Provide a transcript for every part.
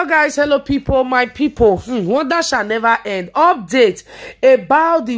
Hello guys, hello people, my people. Wonder shall never end. Update about the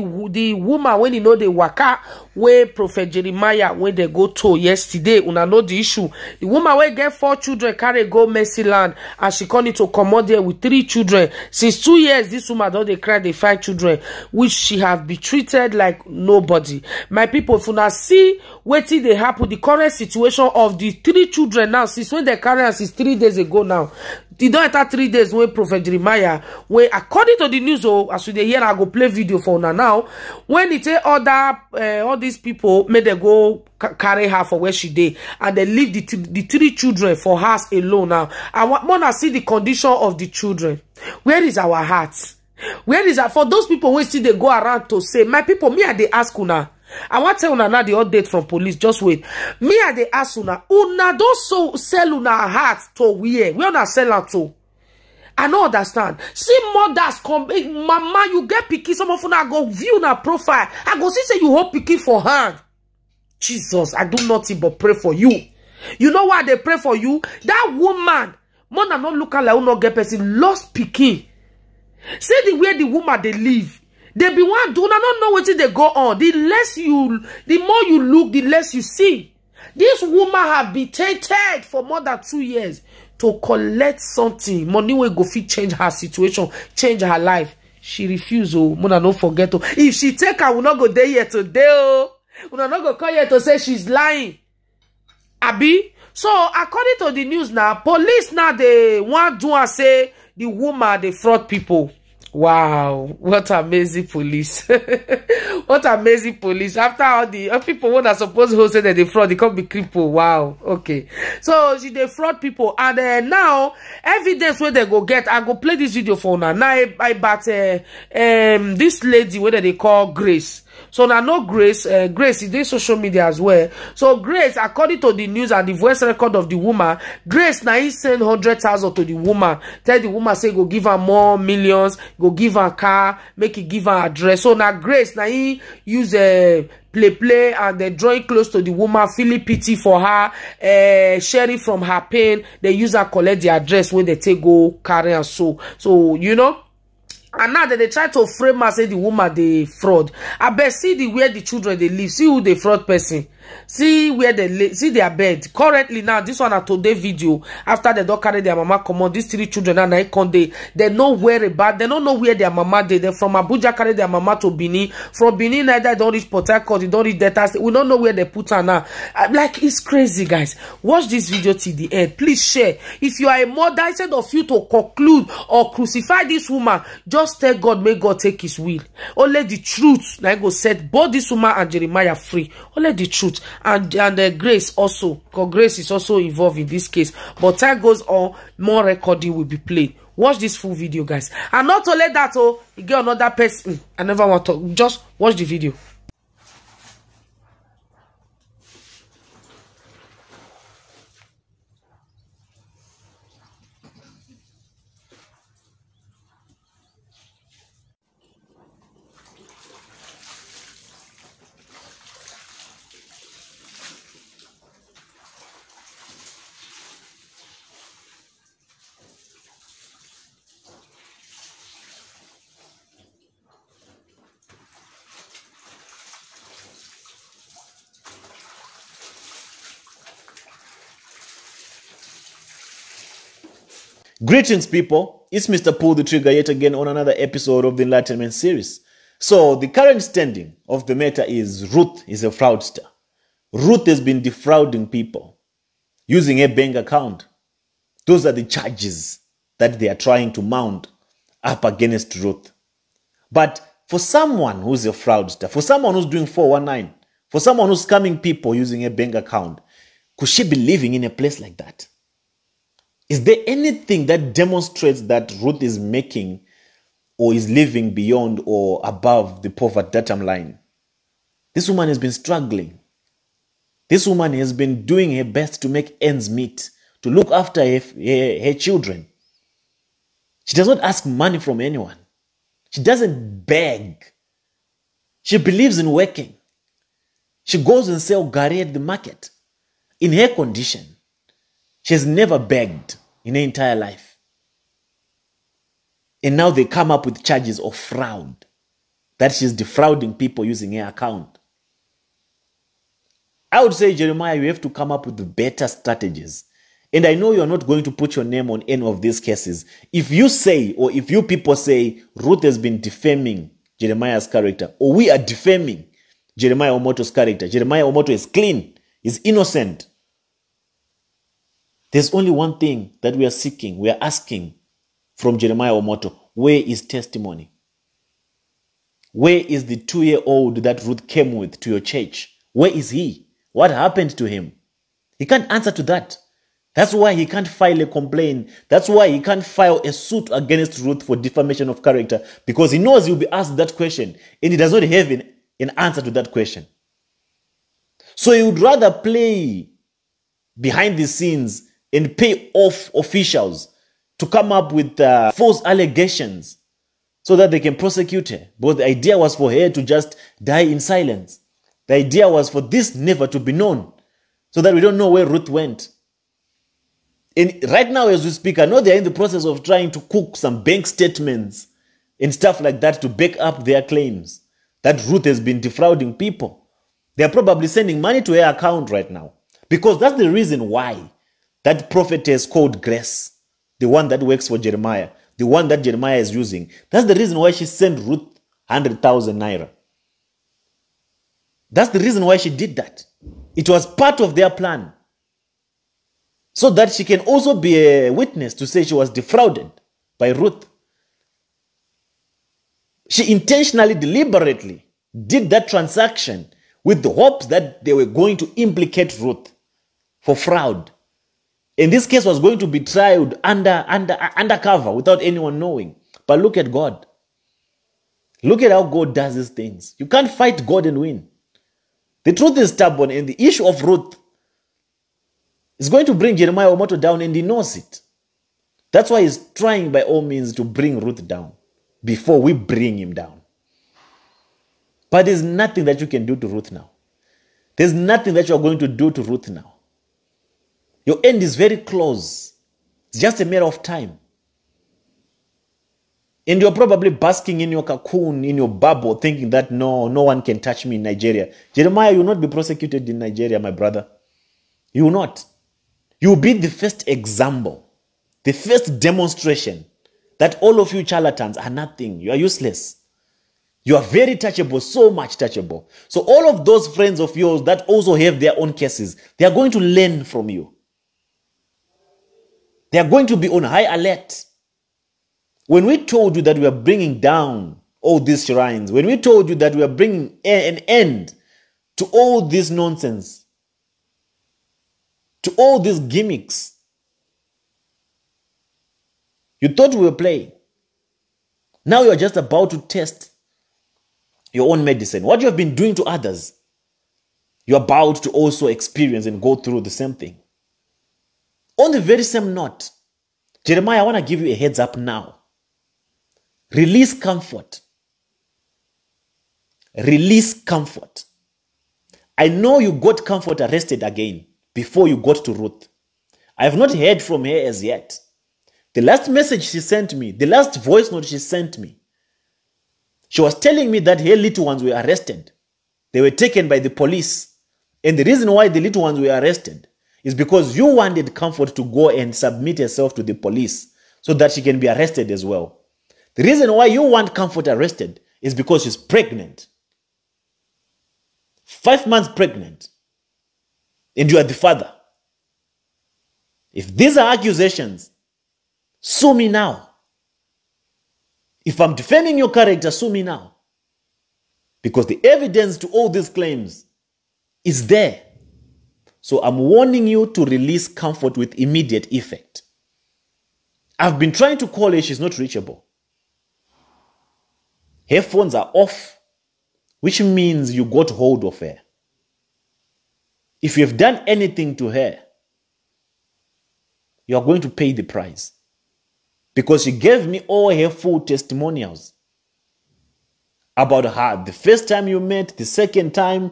woman when you know the waka where Prophet Jeremiah when they go to yesterday. Una know the issue. The woman will get 4 children carry go Mercy Land and she come to come out there with 3 children. Since 2 years, this woman don't they cry the 5 children, which she have been treated like nobody. My people, if una see wetin dey happen, the current situation of the 3 children now, since when they carry her since 3 days ago now. It don't enter 3 days when Prophet Jeremiah, when according to the news, as we dey hear, I go play video for una now. When it say all these people made them go carry her for where she did, and they leave the 3 children for her alone now. I want to see the condition of the children. Where is our heart? Where is that for those people who still they go around to say, my people, me and they ask una. I want to tell una now the update from police. Just wait. Me and they ask una don't so sell una heart to where? We not sell her to. I don't understand. See mothers come, hey, mama, you get picky. Some of una go view na profile. I go see say you hold picky for hand. Jesus, I do nothing but pray for you. You know why they pray for you? That woman, mother not look like no get person lost picky. See the way the woman they live. They be one do not know what they go on. The more you look, the less you see. This woman have been tainted for more than 2 years to collect something. Money will go fit change her situation, change her life. She refuse. Oh, mother don't forget. Oh, if she take her, will not go there here today. Oh, will not go call here to say she's lying. Abi. So according to the news now, police now they want to say the woman they fraud people. Wow, what amazing police. What amazing police. After all the people who are supposed to say that they fraud, they can't be cripple. Wow, okay. So she they fraud people, and now evidence where they go get. I go play this video for now. Now I but this lady whether they call Grace. So now no Grace, Grace is doing social media as well. So Grace, according to the news and the voice record of the woman, Grace now he send 100,000 to the woman. Tell the woman say go give her more millions, go give her car, make it give her address. So now Grace now he use play and they drawing close to the woman, feeling pity for her, sharing from her pain. They use her collect the address when they take go carry her. So you know. And now that they try to frame her, say the woman they fraud. I bet see the where the children they live, see who the fraud person, see where they live, see their bed. Currently now, this one a today video. After they don't carry their mama come on, these 3 children and they know where about, they don't know where their mama did. They from Abuja carry their mama to Benin. From Benin either don't reach Port Harcourt, they don't reach Delta State. We don't know where they put her now. Like it's crazy, guys. Watch this video till the end. Please share. If you are a mother, instead of you to conclude or crucify this woman, just tell God, may God take his will. Only the truth now go set both this woman and Jeremiah free. Only the truth and Grace also, because Grace is also involved in this case. But time goes on, more recording will be played. Watch this full video, guys. And not only that, oh, you get another person. I never want to just watch the video. Greetings, people. It's Mr. Pull the Trigger yet again on another episode of the Enlightenment series. So, the current standing of the matter is Ruth is a fraudster. Ruth has been defrauding people using a bank account. Those are the charges that they are trying to mount up against Ruth. But for someone who's a fraudster, for someone who's doing 419, for someone who's scamming people using a bank account, could she be living in a place like that? Is there anything that demonstrates that Ruth is making or is living beyond or above the poverty datum line? This woman has been struggling. This woman has been doing her best to make ends meet, to look after her children. She does not ask money from anyone. She doesn't beg. She believes in working. She goes and sells gari at the market. In her condition, she has never begged in her entire life. And now they come up with charges of fraud, that she's defrauding people using her account. I would say, Jeremiah, you have to come up with better strategies. And I know you're not going to put your name on any of these cases. If you say, or if you people say, Ruth has been defaming Jeremiah's character, or we are defaming Jeremiah Omoto's character, Jeremiah Omoto is clean, is innocent, there's only one thing that we are seeking, we are asking from Jeremiah Omoto. Where is testimony? Where is the 2-year-old that Ruth came with to your church? Where is he? What happened to him? He can't answer to that. That's why he can't file a complaint. That's why he can't file a suit against Ruth for defamation of character, because he knows he'll be asked that question and he does not have an answer to that question. So he would rather play behind the scenes and pay off officials to come up with false allegations so that they can prosecute her. But the idea was for her to just die in silence. The idea was for this never to be known, so that we don't know where Ruth went. And right now, as we speak, I know they're in the process of trying to cook some bank statements and stuff like that to back up their claims that Ruth has been defrauding people. They're probably sending money to her account right now, because that's the reason why that prophetess called Grace, the one that works for Jeremiah, the one that Jeremiah is using, that's the reason why she sent Ruth 100,000 naira. That's the reason why she did that. It was part of their plan, so that she can also be a witness to say she was defrauded by Ruth. She intentionally, deliberately did that transaction with the hopes that they were going to implicate Ruth for fraud. And this case was going to be tried undercover without anyone knowing. But look at God. Look at how God does these things. You can't fight God and win. The truth is stubborn, and the issue of Ruth is going to bring Jeremiah Omoto down, and he knows it. That's why he's trying by all means to bring Ruth down before we bring him down. But there's nothing that you can do to Ruth now. There's nothing that you're going to do to Ruth now. Your end is very close. It's just a matter of time. And you're probably basking in your cocoon, in your bubble, thinking that no one can touch me in Nigeria. Jeremiah, you will not be prosecuted in Nigeria, my brother. You will not. You will be the first example, the first demonstration that all of you charlatans are nothing. You are useless. You are very touchable, so much touchable. So all of those friends of yours that also have their own cases, they are going to learn from you. They are going to be on high alert. When we told you that we are bringing down all these shrines, when we told you that we are bringing an end to all this nonsense, to all these gimmicks, you thought we were playing. Now you are just about to test your own medicine. What you have been doing to others, you're about to also experience and go through the same thing. On the very same note, Jeremiah, I want to give you a heads up now. Release comfort. Release comfort. I know you got Comfort arrested again before you got to Ruth. I have not heard from her as yet. The last message she sent me, the last voice note she sent me, she was telling me that her little ones were arrested. They were taken by the police. And the reason why the little ones were arrested is because you wanted Comfort to go and submit herself to the police so that she can be arrested as well. The reason why you want Comfort arrested is because she's pregnant. 5 months pregnant. And you are the father. If these are accusations, sue me now. If I'm defending your character, sue me now. Because the evidence to all these claims is there. So I'm warning you to release Comfort with immediate effect. I've been trying to call her, she's not reachable. Her phones are off, which means you got hold of her. If you have done anything to her, you are going to pay the price. Because she gave me all her full testimonials about her. The first time you met, the second time,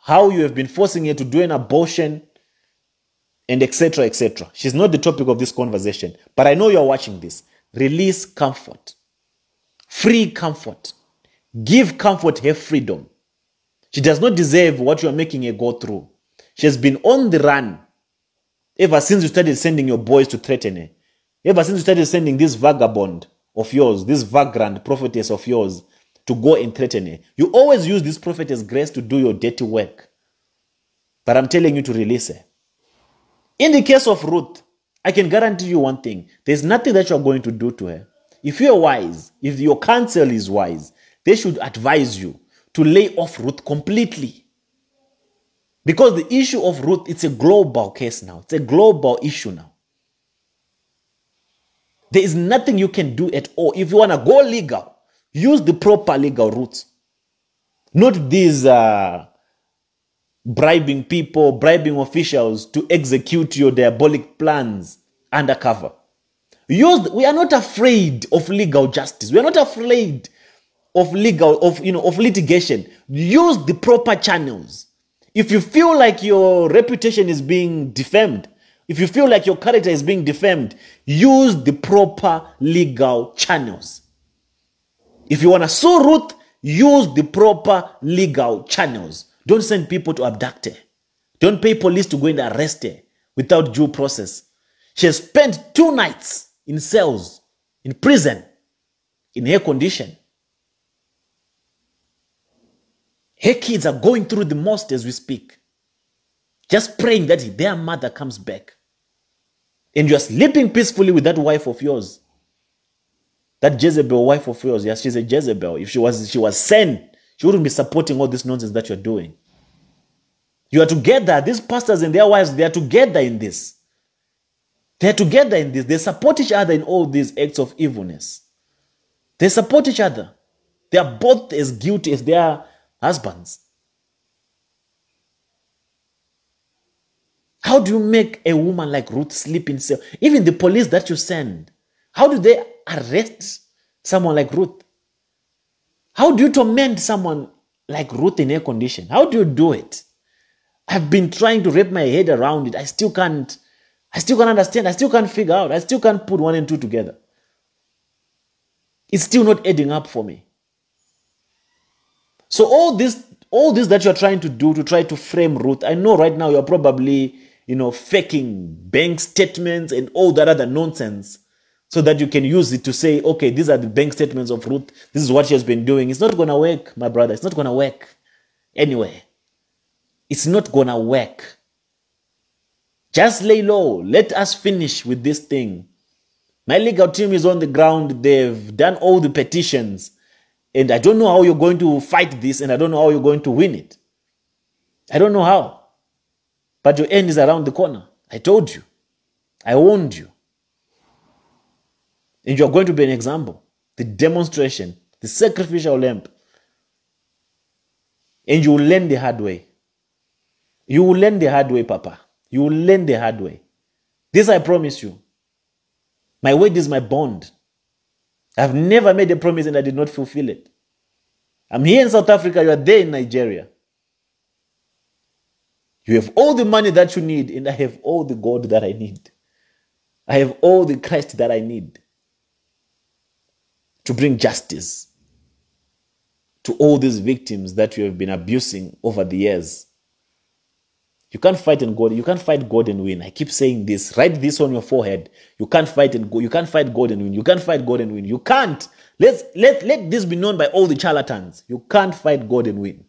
how you have been forcing her to do an abortion, and etc., etc. She's not the topic of this conversation, but I know you're watching this. Release Comfort. free comfort. Give comfort her freedom. She does not deserve what you are making her go through. She has been on the run ever since you started sending your boys to threaten her. Ever since you started sending this vagabond of yours, this vagrant prophetess of yours, to go and threaten her. You always use this prophetess Grace to do your dirty work. But I'm telling you to release her. In the case of Ruth, I can guarantee you one thing. There's nothing that you're going to do to her. If you're wise, if your counsel is wise, they should advise you to lay off Ruth completely. Because the issue of Ruth, it's a global case now. It's a global issue now. There is nothing you can do at all. If you want to go legal, use the proper legal routes. Not these bribing people, bribing officials to execute your diabolic plans undercover. We are not afraid of legal justice. We are not afraid of litigation. Use the proper channels. If you feel like your reputation is being defamed, if you feel like your character is being defamed, use the proper legal channels. If you want to sue Ruth, use the proper legal channels. Don't send people to abduct her. Don't pay police to go and arrest her without due process. She has spent 2 nights in cells, in prison, in her condition. Her kids are going through the most as we speak. Just praying that their mother comes back. And you are sleeping peacefully with that wife of yours. That Jezebel wife of yours. Yes, she's a Jezebel. If she was sent, she wouldn't be supporting all this nonsense that you're doing. You are together. These pastors and their wives, they are together in this. They are together in this. They support each other in all these acts of evilness. They support each other. They are both as guilty as their husbands. How do you make a woman like Ruth sleep in cell? Even the police that you send, how do they arrest someone like Ruth? How do you torment someone like Ruth in her condition? How do you do it? I've been trying to wrap my head around it. I still can't understand. I still can't figure out. I still can't put 1 and 2 together. It's still not adding up for me. So all this that you're trying to do to try to frame Ruth, I know right now you're probably, faking bank statements and all that other nonsense so that you can use it to say, okay, these are the bank statements of Ruth. This is what she has been doing. It's not going to work, my brother. It's not going to work. Anyway, it's not going to work. Just lay low. Let us finish with this thing. My legal team is on the ground. They've done all the petitions. And I don't know how you're going to fight this, and I don't know how you're going to win it. I don't know how. But your end is around the corner. I told you. I warned you. And you're going to be an example. The demonstration, the sacrificial lamb. And you will learn the hard way. You will learn the hard way, Papa. You will learn the hard way. This I promise you. My word is my bond. I've never made a promise and I did not fulfill it. I'm here in South Africa, you are there in Nigeria. You have all the money that you need, and I have all the God that I need. I have all the Christ that I need to bring justice to all these victims that you have been abusing over the years. You can't fight and God. You can't fight God and win. I keep saying this. Write this on your forehead. You can't fight and go. You can't fight God and win. You can't fight God and win. You can't. Let this be known by all the charlatans. You can't fight God and win.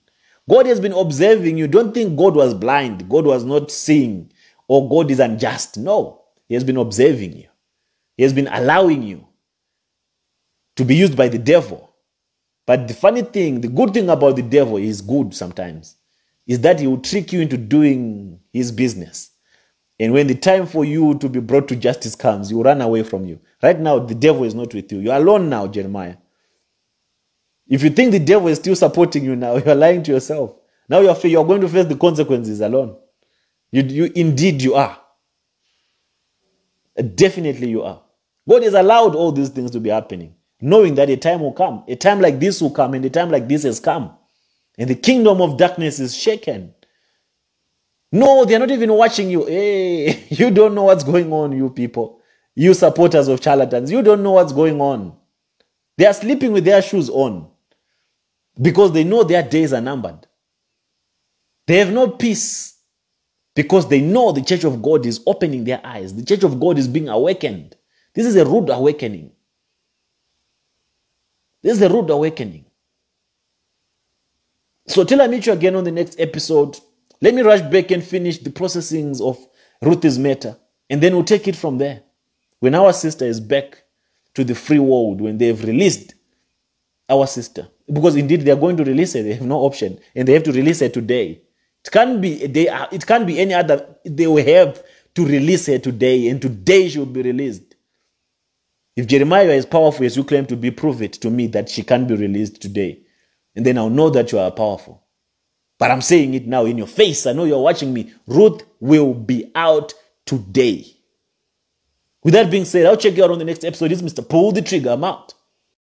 God has been observing you. Don't think God was blind. God was not seeing, or God is unjust. No. He has been observing you. He has been allowing you to be used by the devil. But the funny thing, the good thing about the devil is good sometimes, is that he will trick you into doing his business. And when the time for you to be brought to justice comes, he will run away from you. Right now, the devil is not with you. You are alone now, Jeremiah. If you think the devil is still supporting you now, you are lying to yourself. Now you are going to face the consequences alone. Indeed you are. Definitely you are. God has allowed all these things to be happening, knowing that a time will come. A time like this will come, and a time like this has come. And the kingdom of darkness is shaken. No, they're not even watching you. Hey, you don't know what's going on, you people. You supporters of charlatans. You don't know what's going on. They are sleeping with their shoes on because they know their days are numbered. They have no peace because they know the church of God is opening their eyes. The church of God is being awakened. This is a rude awakening. This is a rude awakening. So till I meet you again on the next episode, let me rush back and finish the processings of Ruth's matter, and then we'll take it from there. When our sister is back to the free world, when they've released our sister, because indeed they are going to release her, they have no option, and they have to release her today. It can't be any other. They will have to release her today, and today she will be released. If Jeremiah is powerful as you claim to be, prove it to me that she can't be released today. And then I'll know that you are powerful. But I'm saying it now in your face. I know you're watching me. Ruth will be out today. With that being said, I'll check you out on the next episode. This is Mr. Pull the Trigger. I'm out.